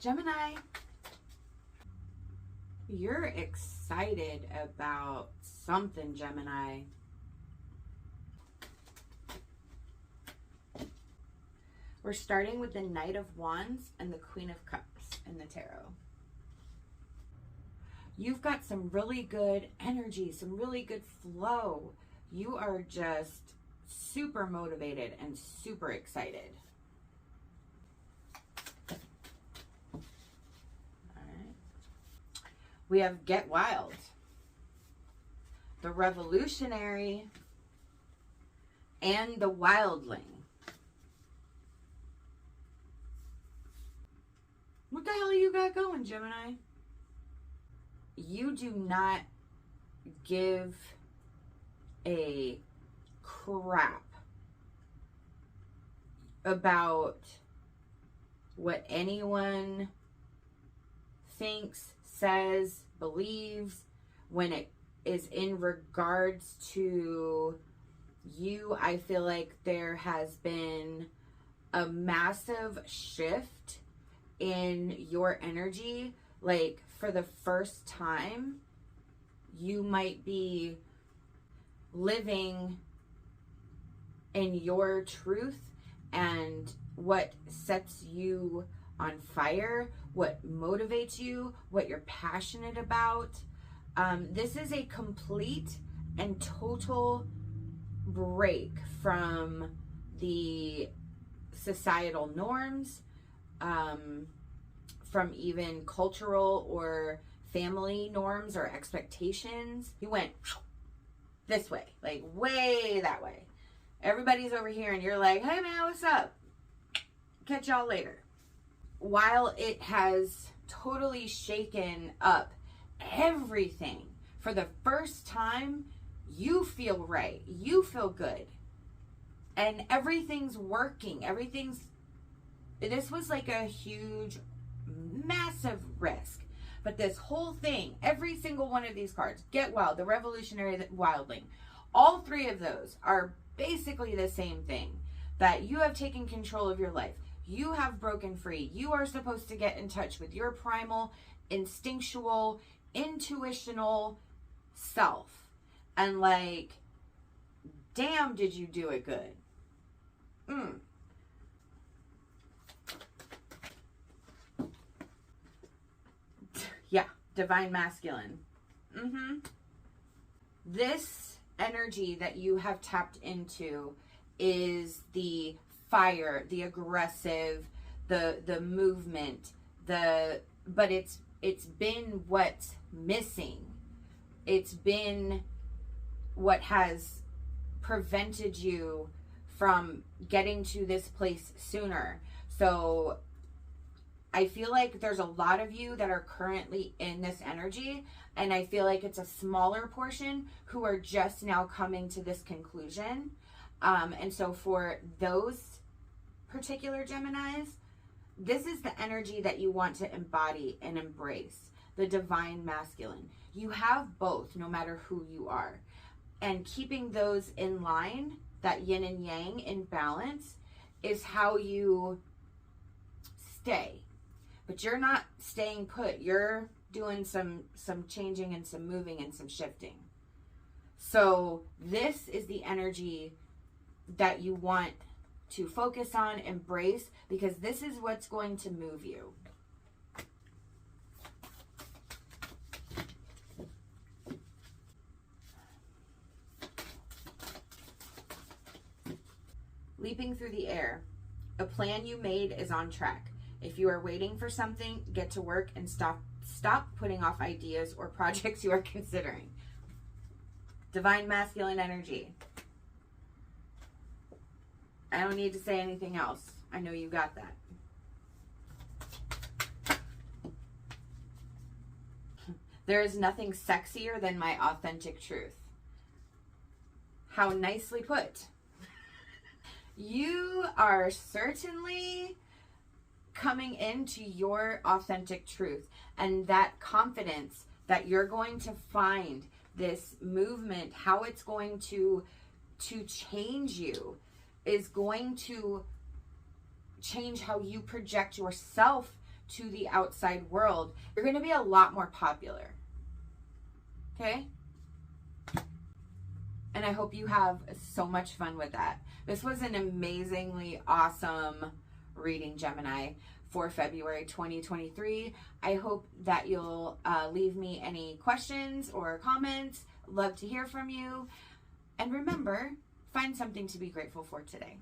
Gemini, you're excited about something, Gemini. We're starting with the Knight of Wands and the Queen of Cups in the tarot. You've got some really good energy, some really good flow. You are just super motivated and super excited. We have Get Wild, the Revolutionary, and the Wildling. What the hell you got going, Gemini? You do not give a crap about what anyone thinks, says, believes when it is in regards to you. I feel like there has been a massive shift in your energy. Like, for the first time, you might be living in your truth and what sets you on fire, what motivates you, what you're passionate about. This is a complete and total break from the societal norms, from even cultural or family norms or expectations. You went this way, like way that way. Everybody's over here and you're like, hey man, what's up? Catch y'all later. While it has totally shaken up everything, for the first time, you feel right. You feel good. And everything's working. This was like a huge, massive risk. But this whole thing, every single one of these cards, Get Wild, the Revolutionary, the Wildling, all three of those are basically the same thing. That you have taken control of your life. You have broken free. You are supposed to get in touch with your primal, instinctual, intuitional self. And like, damn, did you do it good. Yeah, divine masculine. This energy that you have tapped into is the fire, the aggressive, the movement, but it's been what's missing. It's been what has prevented you from getting to this place sooner. So I feel like there's a lot of you that are currently in this energy, and I feel like it's a smaller portion who are just now coming to this conclusion. And so for those particular Geminis, this is the energy that you want to embody and embrace, the divine masculine. You have both, no matter who you are. And keeping those in line, that yin and yang in balance, is how you stay. But you're not staying put. You're doing some changing and some moving and some shifting. So this is the energy that you want to focus on, embrace, because this is what's going to move you. Leaping through the air. A plan you made is on track. If you are waiting for something, get to work and stop putting off ideas or projects you are considering. Divine masculine energy. I don't need to say anything else. I know you got that. There is nothing sexier than my authentic truth. How nicely put. You are certainly coming into your authentic truth, and that confidence that you're going to find this movement, how it's going to change you, is going to change how you project yourself to the outside world, you're going to be a lot more popular. Okay? And I hope you have so much fun with that. This was an amazingly awesome reading, Gemini, for February 2023. I hope that you'll leave me any questions or comments. Love to hear from you. And remember, find something to be grateful for today.